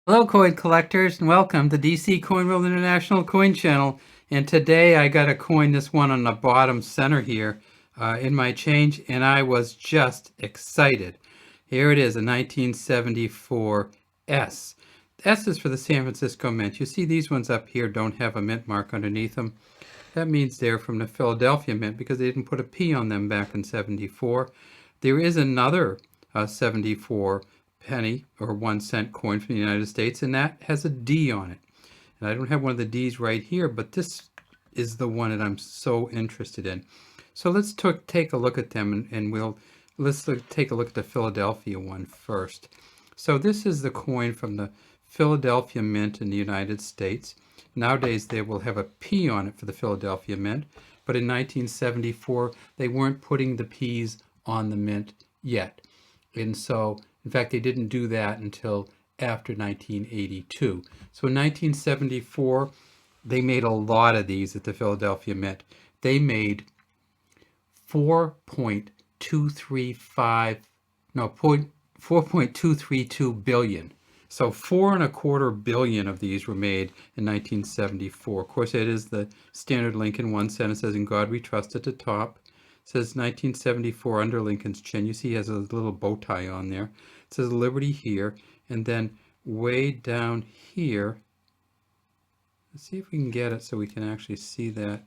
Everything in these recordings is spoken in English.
Hello, coin collectors, and welcome to DC Coin World International Coin Channel. And today I got a coin, this one on the bottom center here, in my change, and I was just excited. Here it is, a 1974 S. S is for the San Francisco Mint. You see these ones up here don't have a mint mark underneath them. That means they're from the Philadelphia Mint because they didn't put a P on them back in 74. There is another 74 penny or 1 cent coin from the United States, and that has a D on it. And I don't have one of the D's right here, but this is the one that I'm so interested in. So let's take a look at them, and let's take a look at the Philadelphia one first. So this is the coin from the Philadelphia Mint in the United States. Nowadays they will have a P on it for the Philadelphia Mint, but in 1974 they weren't putting the P's on the mint yet. And so, in fact, they didn't do that until after 1982. So in 1974, they made a lot of these at the Philadelphia Mint. They made 4.232 billion. So 4.25 billion of these were made in 1974. Of course, it is the standard Lincoln 1 cent. It says, "In God We Trust" at the top. It says 1974 under Lincoln's chin. You see he has a little bow tie on there. It says Liberty here. And then way down here, let's see if we can get it so we can actually see that.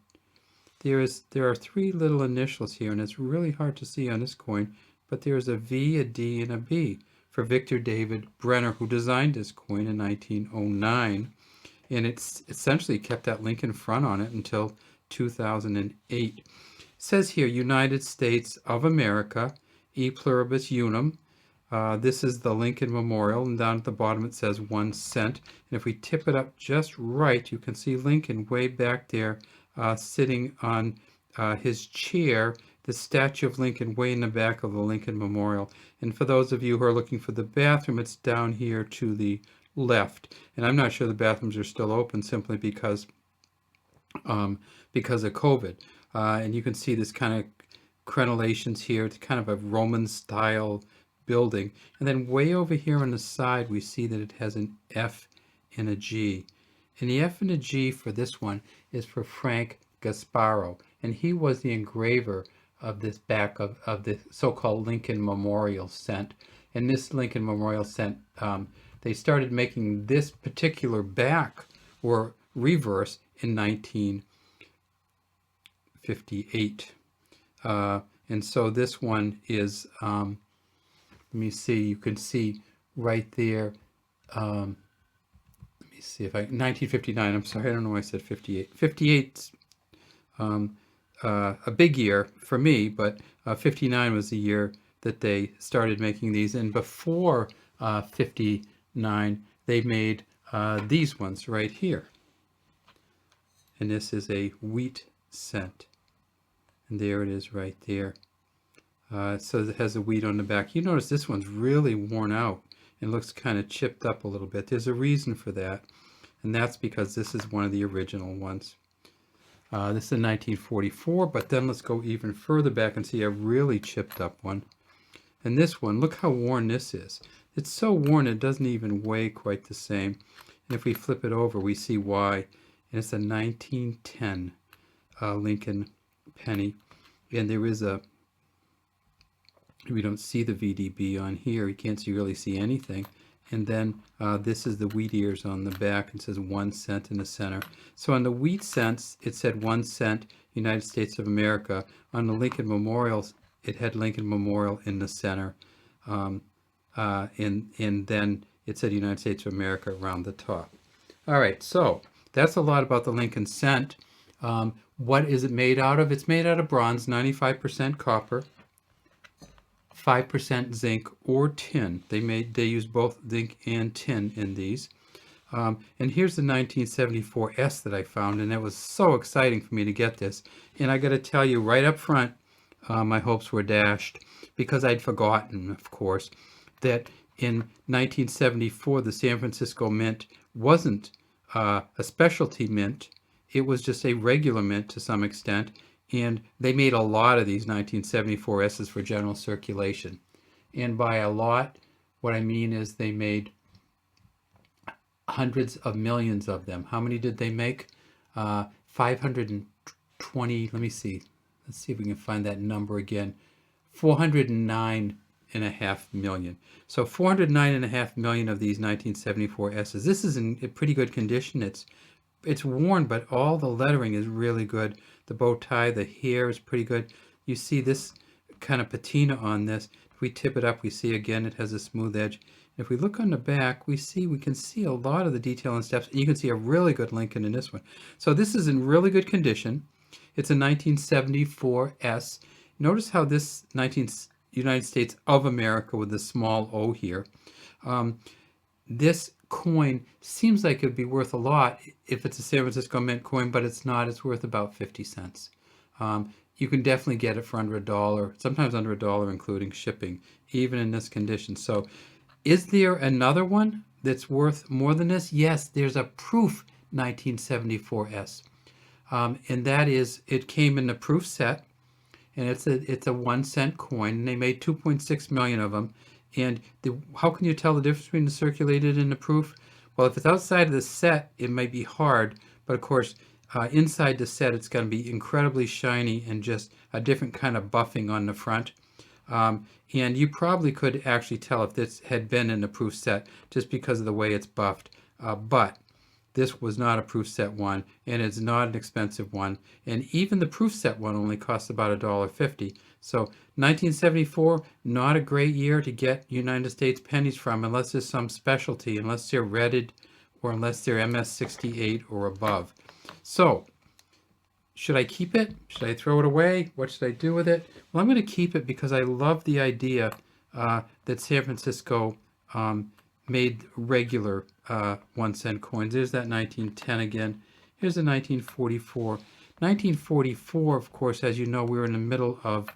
There are 3 little initials here, and it's really hard to see on this coin, but there's a V, a D, and a B for Victor David Brenner, who designed this coin in 1909. And it's essentially kept that Lincoln front on it until 2008. It says here, United States of America, E Pluribus Unum. This is the Lincoln Memorial, and down at the bottom it says 1 cent. And if we tip it up just right, you can see Lincoln way back there sitting on his chair, the statue of Lincoln way in the back of the Lincoln Memorial. And for those of you who are looking for the bathroom, it's down here to the left. And I'm not sure the bathrooms are still open simply because of COVID. And you can see this kind of crenellations here. It's kind of a Roman style building. And then way over here on the side, we see that it has an F and a G. And the F and the G for this one is for Frank Gasparo. And he was the engraver of this back of the so-called Lincoln Memorial cent. And this Lincoln Memorial cent, they started making this particular back or reverse in 1958. And so this one is, let me see, you can see right there, let me see if 1959, I'm sorry, I don't know why I said 58. 58's a big year for me, but 59 was the year that they started making these. And before 59, they made these ones right here. And this is a wheat cent. And there it is right there. So it has a wheat on the back. You notice this one's really worn out and looks kind of chipped up a little bit. There's a reason for that, and that's because this is one of the original ones. This is 1944, but then let's go even further back and see a really chipped up one. And this one, look how worn this is. It's so worn it doesn't even weigh quite the same. And if we flip it over, we see why. And it's a 1910 Lincoln penny. And there is a, we don't see the VDB on here. You can't really see anything. And then this is the wheat ears on the back. It says 1 cent in the center. So on the wheat cents, it said 1 cent, United States of America. On the Lincoln Memorials, it had Lincoln Memorial in the center. And then it said United States of America around the top. All right, so that's a lot about the Lincoln cent. What is it made out of? It's made out of bronze, 95% copper, 5% zinc or tin. They use both zinc and tin in these. And here's the 1974 S that I found, and it was so exciting for me to get this. And I got to tell you right up front, my hopes were dashed because I'd forgotten, of course, that in 1974 the San Francisco Mint wasn't a specialty mint. It was just a regular mint to some extent. And they made a lot of these 1974 S's for general circulation. And by a lot, what I mean is they made hundreds of millions of them. How many did they make? 520, let me see. Let's see if we can find that number again. 409.5 million. So 409.5 million of these 1974 S's. This is in pretty good condition. It's worn, but all the lettering is really good. The bow tie, the hair is pretty good. You see this kind of patina on this. If we tip it up, we see again it has a smooth edge. If we look on the back, we can see a lot of the detail and steps. And you can see a really good Lincoln in this one. So this is in really good condition. It's a 1974 S. Notice how this United States of America with the small O here. This coin seems like it would be worth a lot if it's a San Francisco Mint coin, but it's not. It's worth about 50 cents. You can definitely get it for under $1, sometimes under $1, including shipping, even in this condition. So is there another one that's worth more than this? Yes, there's a proof 1974 S. And that is, it came in the proof set, and it's a 1 cent coin, and they made 2.6 million of them. And how can you tell the difference between the circulated and the proof? Well, if it's outside of the set, it might be hard, but of course, inside the set, it's going to be incredibly shiny and just a different kind of buffing on the front. And you probably could actually tell if this had been in the proof set just because of the way it's buffed. But this was not a proof set one, and it's not an expensive one. And even the proof set one only costs about $1.50. So 1974, not a great year to get United States pennies from unless there's some specialty, unless they're retted or unless they're MS-68 or above. So should I keep it? Should I throw it away? What should I do with it? Well, I'm going to keep it because I love the idea that San Francisco made regular 1 cent coins. There's that 1910 again. Here's the 1944. 1944, of course, as you know, we were in the middle of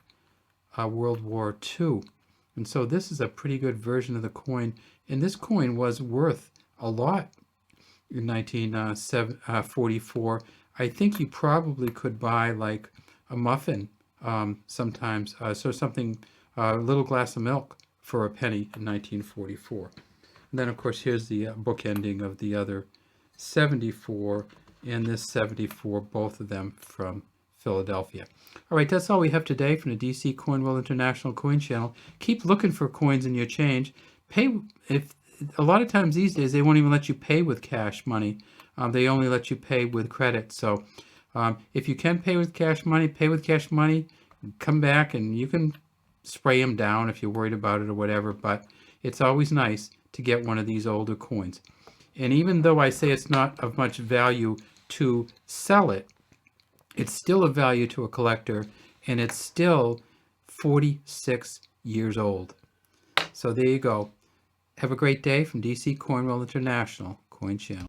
World War II. And so this is a pretty good version of the coin. And this coin was worth a lot in 1944. I think you probably could buy like a muffin sometimes, so something, a little glass of milk for a penny in 1944. And then, of course, here's the book ending of the other 74 and this 74, both of them from Philadelphia. All right, that's all we have today from the DC Coin World International Coin Channel. Keep looking for coins in your change. A lot of times these days, they won't even let you pay with cash money. They only let you pay with credit. So if you can pay with cash money, pay with cash money, come back and you can spray them down if you're worried about it or whatever. But it's always nice to get one of these older coins. And even though I say it's not of much value to sell it, it's still of value to a collector, and it's still 46 years old. So there you go. Have a great day from DC Coin World International Coin Channel.